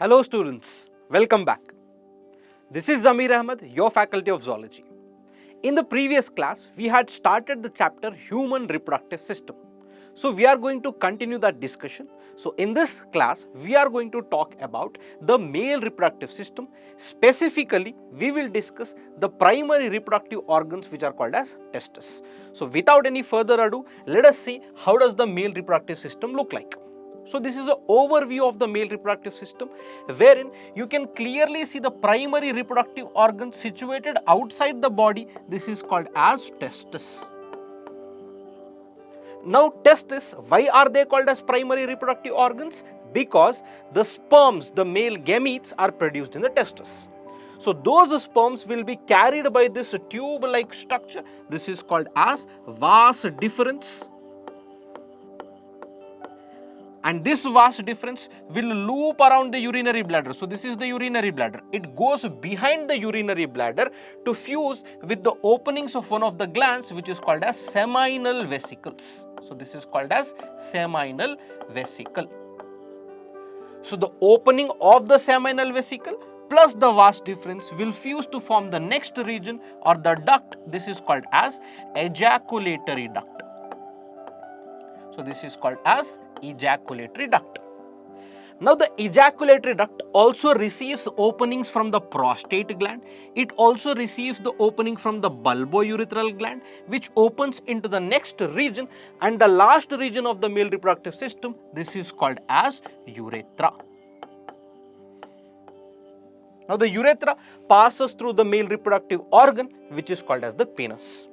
Hello students, welcome back. This is Zamir Ahmed, your faculty of zoology. In the previous class, we had started the chapter Human Reproductive System. So we are going to continue that discussion. So in this class, we are going to talk about the male reproductive system. Specifically, we will discuss the primary reproductive organs which are called as testes. So without any further ado, let us see how does the male reproductive system look like. So this is an overview of the male reproductive system, wherein you can clearly see the primary reproductive organ situated outside the body. This is called as testis. Now testis, why are they called as primary reproductive organs? Because the sperms, the male gametes, are produced in the testis. So those sperms will be carried by this tube-like structure. This is called as vas deferens. And this vas deferens will loop around the urinary bladder. So this is the urinary bladder. It goes behind the urinary bladder to fuse with the openings of one of the glands, which is called as seminal vesicles. So this is called as seminal vesicle. So the opening of the seminal vesicle plus the vas deferens will fuse to form the next region or the duct. This is called as ejaculatory duct. So this is called as ejaculatory duct. Now the ejaculatory duct also receives openings from the prostate gland. It also receives the opening from the bulbourethral gland, which opens into the next region, and the last region of the male reproductive system, this is called as urethra. Now the urethra passes through the male reproductive organ, which is called as the penis.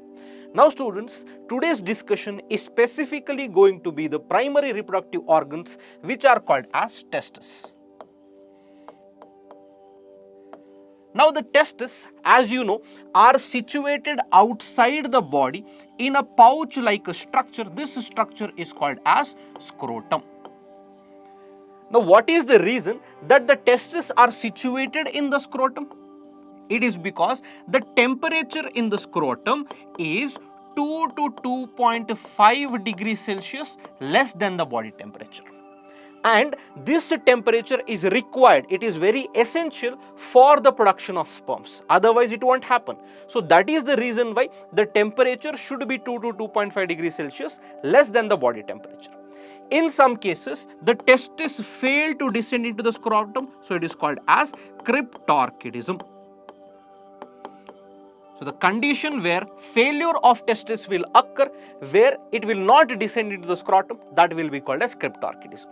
Now students, today's discussion is specifically going to be the primary reproductive organs which are called as testes. Now the testes, as you know, are situated outside the body in a pouch-like structure. This structure is called as scrotum. Now what is the reason that the testes are situated in the scrotum? It is because the temperature in the scrotum is 2 to 2.5 degrees Celsius less than the body temperature. And this temperature is required, it is very essential for the production of sperms. Otherwise, it won't happen. So that is the reason why the temperature should be 2 to 2.5 degrees Celsius less than the body temperature. In some cases, the testes fail to descend into the scrotum, so it is called as cryptorchidism. So the condition where failure of testis will occur, where it will not descend into the scrotum, that will be called as cryptorchidism.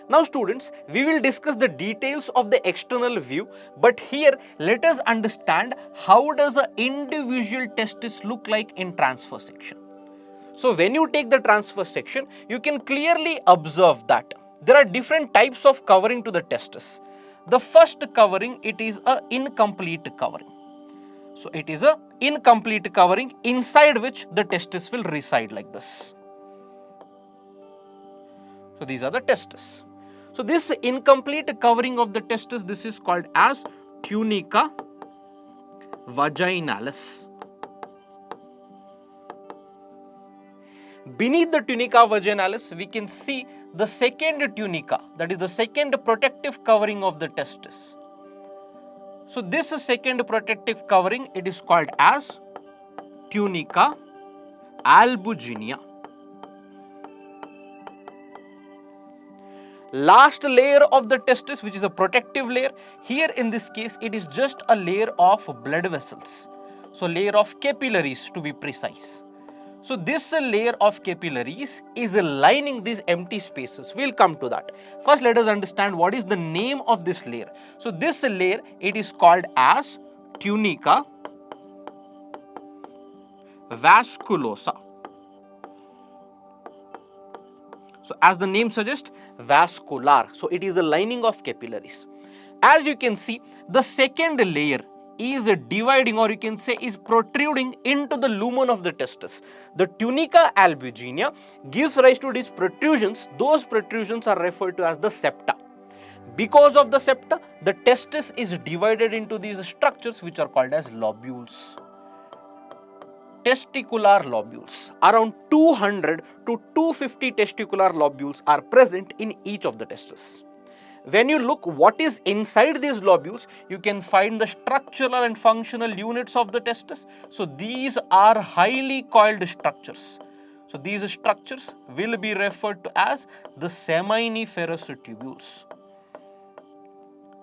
Now students, we will discuss the details of the external view, but here let us understand how does an individual testis look like in transverse section. So when you take the transverse section, you can clearly observe that there are different types of covering to the testis. The first covering, it is an incomplete covering. So it is an incomplete covering inside which the testis will reside like this. So these are the testes. So this incomplete covering of the testis, this is called as tunica vaginalis. Beneath the tunica vaginalis, we can see the second tunica, that is the second protective covering of the testis. So this second protective covering, it is called as tunica albuginea. Last layer of the testis, which is a protective layer, here in this case it is just a layer of blood vessels. So layer of capillaries to be precise. So this layer of capillaries is lining these empty spaces. We'll come to that. First let us understand what is the name of this layer. So this layer, it is called as tunica vasculosa. So as the name suggests, vascular. So it is the lining of capillaries. As you can see, the second layer is dividing, or you can say is protruding into the lumen of the testis. The tunica albuginea gives rise to these protrusions. Those protrusions are referred to as the septa. Because of the septa, the testis is divided into these structures which are called as lobules. Testicular lobules. Around 200 to 250 testicular lobules are present in each of the testes. when you look what is inside these lobules, you can find the structural and functional units of the testis. So these are highly coiled structures. So these structures will be referred to as the seminiferous tubules.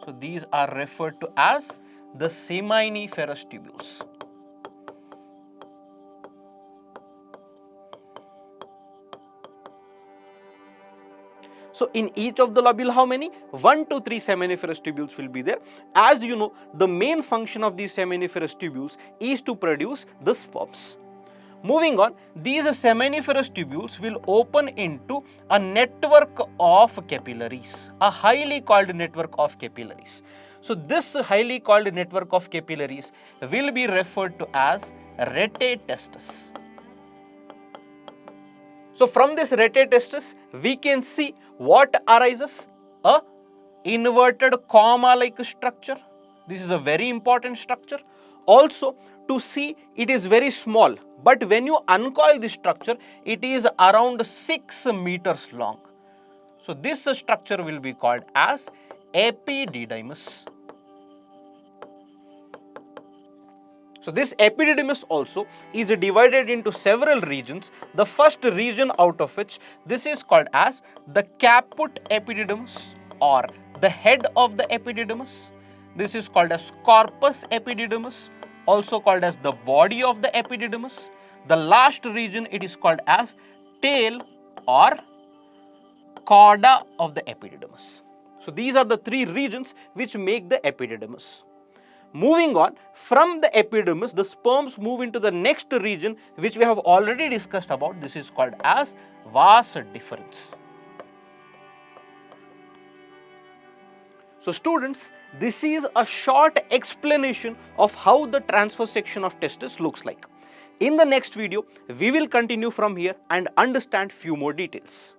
So these are referred to as the seminiferous tubules. So in each of the lobule, how many? 1 to 3 seminiferous tubules will be there. As you know, the main function of these seminiferous tubules is to produce the sperms. Moving on, these seminiferous tubules will open into a network of capillaries, a highly coiled network of capillaries. So this highly coiled network of capillaries will be referred to as rete testis. So from this rete testis, we can see what arises? A inverted comma-like structure. This is a very important structure. Also, to see, it is very small, but when you uncoil this structure, it is around 6 meters long. So this structure will be called as epididymis. So this epididymis also is divided into several regions. The first region out of which, this is called as the caput epididymis or the head of the epididymis. This is called as corpus epididymis, also called as the body of the epididymis. The last region, it is called as tail or chorda of the epididymis. So these are the 3 regions which make the epididymis. Moving on, from the epididymis, the sperms move into the next region which we have already discussed about. This is called as vas deferens. So students, this is a short explanation of how the transverse section of testis looks like. In the next video, we will continue from here and understand few more details.